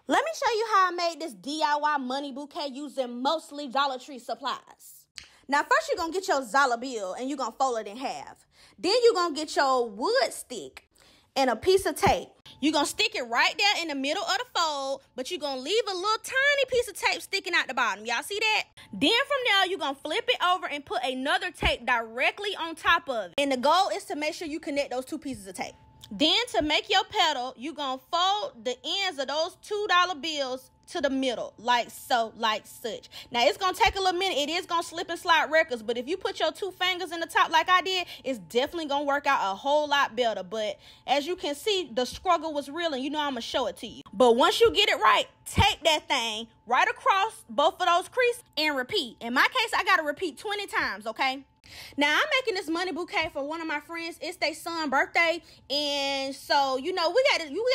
Let me show you how I made this DIY money bouquet using mostly Dollar Tree supplies. Now, first you're going to get your Zala bill and you're going to fold it in half. Then you're going to get your wood stick and a piece of tape. You're going to stick it right there in the middle of the fold, but you're going to leave a little tiny piece of tape sticking out the bottom. Y'all see that? Then from there, you're going to flip it over and put another tape directly on top of it. And the goal is to make sure you connect those two pieces of tape. Then to make your petal, you're going to fold the ends of those $2 bills to the middle, like so, like such. Now, it's going to take a little minute. It is going to slip and slide records, but if you put your two fingers in the top like I did, it's definitely going to work out a whole lot better. But as you can see, the struggle was real, and you know I'm going to show it to you. But once you get it right, take that thing right across both of those creases and repeat. In my case, I got to repeat 20 times, okay? Now, I'm making this money bouquet for one of my friends. It's their son's birthday. And so, you know, we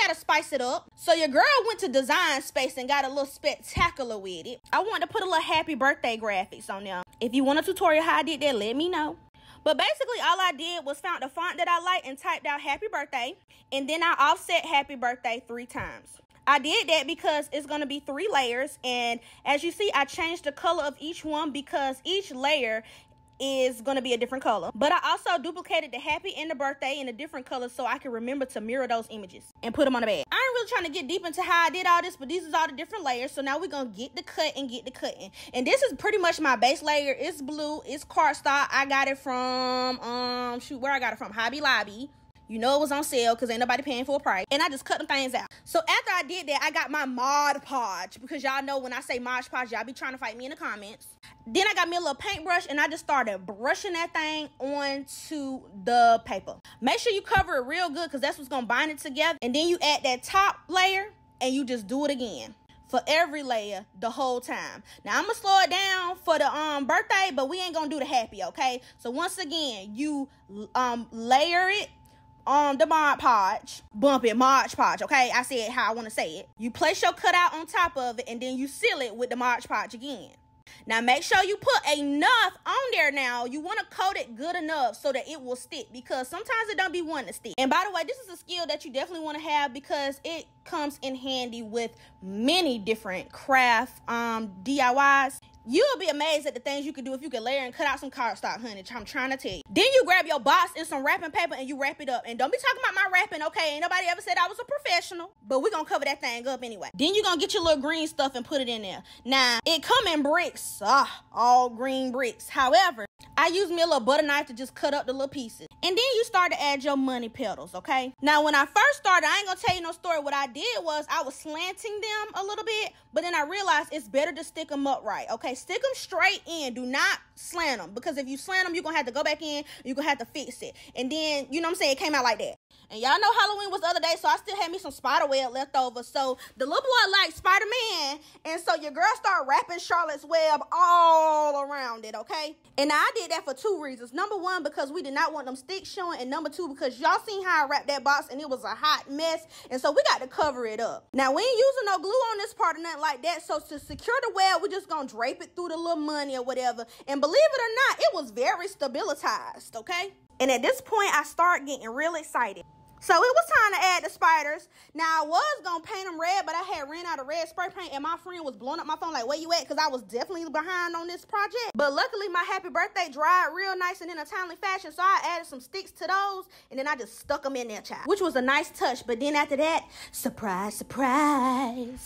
gotta spice it up. So your girl went to Design Space and got a little spectacular with it. I wanted to put a little happy birthday graphics on there. If you want a tutorial how I did that, let me know. But basically, all I did was found the font that I like and typed out happy birthday. And then I offset happy birthday 3 times. I did that because it's going to be 3 layers. And as you see, I changed the color of each one because each layer is going to be a different color. But I also duplicated the happy and the birthday in a different color so I can remember to mirror those images and put them on the bag. I ain't really trying to get deep into how I did all this, but these is all the different layers. So now we're going to get the cut and get the cutting. And this is pretty much my base layer. It's blue. It's cardstock. I got it from, where I got it from? Hobby Lobby. You know it was on sale because ain't nobody paying for a price. And I just cut them things out. So after I did that, I got my Mod Podge. Because y'all know when I say Mod Podge, y'all be trying to fight me in the comments. Then I got me a little paintbrush and I just started brushing that thing onto the paper. Make sure you cover it real good because that's what's going to bind it together. And then you add that top layer and you just do it again for every layer the whole time. Now, I'm going to slow it down for the birthday, but we ain't going to do the happy, okay? So once again, you layer it on the Mod Podge, bump it, Mod Podge, okay? I said how I want to say it. You place your cutout on top of it, and then you seal it with the Mod Podge again. Now, make sure you put enough on there now. You want to coat it good enough so that it will stick because sometimes it don't be wanting to stick. And by the way, this is a skill that you definitely want to have because it comes in handy with many different craft DIYs. You'll be amazed at the things you can do if you can layer and cut out some cardstock, honey. I'm trying to tell you. Then you grab your box and some wrapping paper and you wrap it up. And don't be talking about my wrapping, okay? Ain't nobody ever said I was a professional. But we're going to cover that thing up anyway. Then you're going to get your little green stuff and put it in there. Now, it come in bricks. All green bricks. However, I used me a little butter knife to just cut up the little pieces. And then you start to add your money petals, okay? Now, when I first started, I ain't going to tell you no story. What I did was I was slanting them a little bit. But then I realized it's better to stick them upright, okay? Stick them straight in. Do not slant them. Because if you slant them, you're going to have to go back in. You're going to have to fix it. And then, you know what I'm saying? It came out like that. And y'all know Halloween was the other day, so I still had me some spider web left over. So the little boy liked Spider-Man. And so your girl started wrapping Charlotte's web all around it, okay? And I did that for 2 reasons. Number 1, because we did not want them sticks showing. And number 2, because y'all seen how I wrapped that box and it was a hot mess. And so we got to cover it up. Now, we ain't using no glue on this part or nothing like that. So to secure the web, we're just going to drape it through the little money or whatever. And believe it or not, it was very stabilized, okay? And at this point, I started getting real excited. So it was time to add the spiders. Now, I was going to paint them red, but I had ran out of red spray paint, and my friend was blowing up my phone like, where you at? Because I was definitely behind on this project. But luckily, my happy birthday dried real nice and in a timely fashion, so I added some sticks to those, and then I just stuck them in there, child, which was a nice touch. But then after that, surprise, surprise.